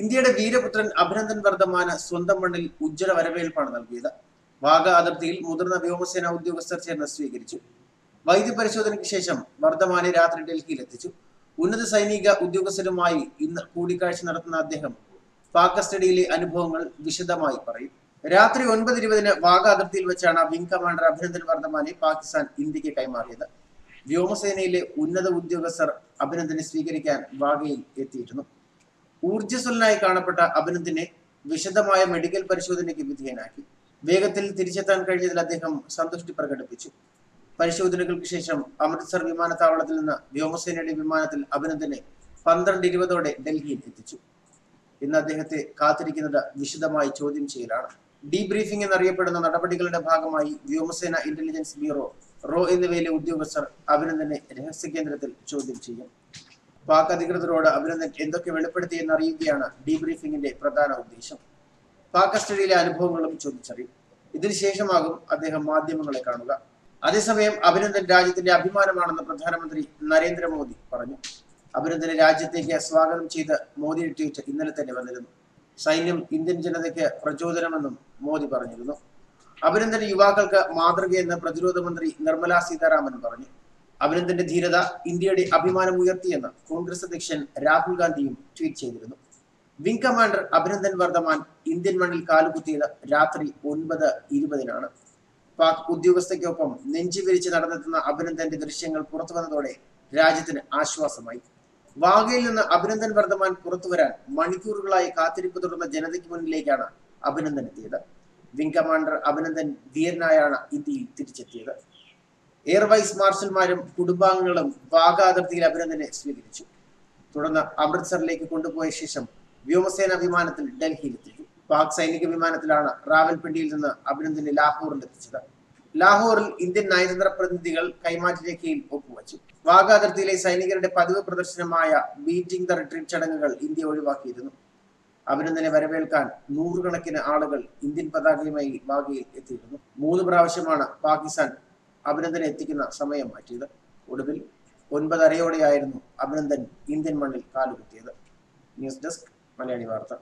ഇന്ത്യയുടെ വീരപുത്രൻ അഭിനന്ദൻ വർദ്ധമാന് സ്വന്തം മണ്ണിൽ ഉജ്ജ്വല വരവേൽപ്പാണ് നൽകിയത്. വാഗ അതിർത്തിയിൽ മുതിർന്ന വ്യോമസേന ഉദ്യോഗസ്ഥർ ചേർന്ന് സ്വീകരിച്ചു. വൈദ്യപരിശോധനയ്ക്ക് ശേഷം വർദ്ധമാനെ രാത്രി ഡൽഹിയിൽ എത്തിച്ചു. ഉന്നത സൈനിക ഉദ്യോഗസ്ഥരുമായി ഇന്ന് കൂടിക്കാഴ്ച നടത്തുന്ന അദ്ദേഹം പാക് കസ്റ്റഡിയിലെ അനുഭവങ്ങൾ വിശദമായി പറയും. രാത്രി 9:20 വാഗ അതിർത്തിയിൽ വെച്ചാണ് വിംഗ് കമാൻഡർ അഭിനന്ദൻ വർദ്ധമാനെ പാകിസ്ഥാൻ ഇന്ത്യക്ക് കൈമാറിയത്. വ്യോമസേനയിലെ ഉന്നത ഉദ്യോഗസ്ഥർ അഭിനന്ദനെ സ്വീകരിക്കാൻ വാഗയിൽ എത്തിയിരുന്നു. ഊർജ്ജസ്വലനായി കാണപ്പെട്ട അഭിനന്ദനെ വിശദമായ മെഡിക്കൽ പരിശോധനയ്ക്ക് വിധേയനാക്കി. വേഗത്തിൽ തിരിച്ചെത്താൻ കഴിഞ്ഞതിൽ അദ്ദേഹം സന്തുഷ്ടി പ്രകടിപ്പിച്ചു. പരിശോധനകൾക്ക് ശേഷം അമൃത്സർ വിമാനത്താവളത്തിൽ നിന്ന് വ്യോമസേനയുടെ വിമാനത്തിൽ അഭിനന്ദനെ 12:20 ഡൽഹിയിൽ എത്തിച്ചു. ഇന്ന് അദ്ദേഹത്തെ കാത്തിരിക്കുന്നത് വിശദമായി ചോദ്യം ചെയ്യലാണ്. ഡീബ്രീഫിംഗ് എന്നറിയപ്പെടുന്ന നടപടികളുടെ ഭാഗമായി വ്യോമസേന ഇന്റലിജൻസ് ബ്യൂറോ, റോ എന്നിവയിലെ ഉദ്യോഗസ്ഥർ അഭിനന്ദനെ രഹസ്യ കേന്ദ്രത്തിൽ ചോദ്യം ചെയ്യും. പാക് അധികൃതരോട് അഭിനന്ദൻ എന്തൊക്കെ വെളിപ്പെടുത്തിയെന്ന് അറിയുകയാണ് ഡീബ്രീഫിംഗിന്റെ പ്രധാന ഉദ്ദേശം. പാക് കസ്റ്റഡിയിലെ അനുഭവങ്ങളും ചോദിച്ചറിയും. ഇതിനുശേഷമാകും അദ്ദേഹം മാധ്യമങ്ങളെ കാണുക. അതേസമയം അഭിനന്ദൻ രാജ്യത്തിന്റെ അഭിമാനമാണെന്ന് പ്രധാനമന്ത്രി നരേന്ദ്രമോദി പറഞ്ഞു. അഭിനന്ദനെ രാജ്യത്തേക്ക് സ്വാഗതം ചെയ്ത് മോദിയുടെ ട്വീറ്റ് ഇന്നലെ തന്നെ വന്നിരുന്നു. സൈന്യം ഇന്ത്യൻ ജനതയ്ക്ക് പ്രചോദനമെന്നും മോദി പറഞ്ഞിരുന്നു. അഭിനന്ദൻ യുവാക്കൾക്ക് മാതൃകയെന്ന് പ്രതിരോധ മന്ത്രി നിർമ്മല സീതാരാമൻ പറഞ്ഞു. അഭിനന്ദന്റെ ധീരത ഇന്ത്യയുടെ അഭിമാനം ഉയർത്തിയെന്ന് കോൺഗ്രസ് അധ്യക്ഷൻ രാഹുൽ ഗാന്ധിയും ട്വീറ്റ് ചെയ്തിരുന്നു. Wing commander Abhinandan Varthaman Indian മണ്ണിൽ കാലുകുത്തിയത് രാത്രി 9:20 പാക് ഉദ്യോഗസ്ഥയ്ക്കൊപ്പം നെഞ്ചുവിരിച്ച് നടന്നെത്തുന്ന അഭിനന്ദന്റെ ദൃശ്യങ്ങൾ പുറത്തു വന്നതോടെ രാജ്യത്തിന് ആശ്വാസമായി. വാഗയിൽ നിന്ന് അഭിനന്ദൻ വർദ്ധമാൻ പുറത്തുവരാൻ മണിക്കൂറുകളായി കാത്തിരിപ്പ് തുടർന്ന ജനതയ്ക്ക് മുന്നിലേക്കാണ് അഭിനന്ദൻ എത്തിയത്. വിംഗ് കമാൻഡർ അഭിനന്ദൻ ധീരനായാണ് ഇന്ത്യയിൽ തിരിച്ചെത്തിയത്. എയർ വൈസ് മാർഷൽമാരും കുടുംബാംഗങ്ങളും വാഗ അതിർത്തിയിൽ അഭിനന്ദനെ സ്വീകരിച്ചു. തുടർന്ന് അമൃത്സറിലേക്ക് കൊണ്ടുപോയ ശേഷം വ്യോമസേന വിമാനത്തിൽ ഡൽഹിയിൽ എത്തിച്ചു. പാക് സൈനിക വിമാനത്തിലാണ് റാവൽപിണ്ടിയിൽ നിന്ന് അഭിനന്ദനെ ലാഹോറിൽ എത്തിച്ചത്. ലാഹോറിൽ ഇന്ത്യൻ നയതന്ത്ര പ്രതിനിധികൾ കൈമാറ്റ രേഖയിൽ ഒപ്പുവച്ചു. വാഗ അതിർത്തിയിലെ സൈനികരുടെ പതിവ് പ്രദർശനമായ ബീറ്റിംഗ് ദ റിട്രീറ്റ് ചടങ്ങുകൾ ഇന്ത്യ ഒഴിവാക്കിയിരുന്നു. അഭിനന്ദനെ വരവേൽക്കാൻ നൂറുകണക്കിന് ആളുകൾ ഇന്ത്യൻ പതാകയുമായി വാഗയിൽ എത്തിയിരുന്നു. 3 പ്രാവശ്യമാണ് പാകിസ്ഥാൻ അഭിനന്ദനെ എത്തിക്കുന്ന സമയം മാറ്റിയത്. ഒടുവിൽ 9:30 അഭിനന്ദൻ ഇന്ത്യൻ മണ്ണിൽ കാലുകുത്തിയത്. ന്യൂസ് ഡെസ്ക് മലയാളി വാർത്ത.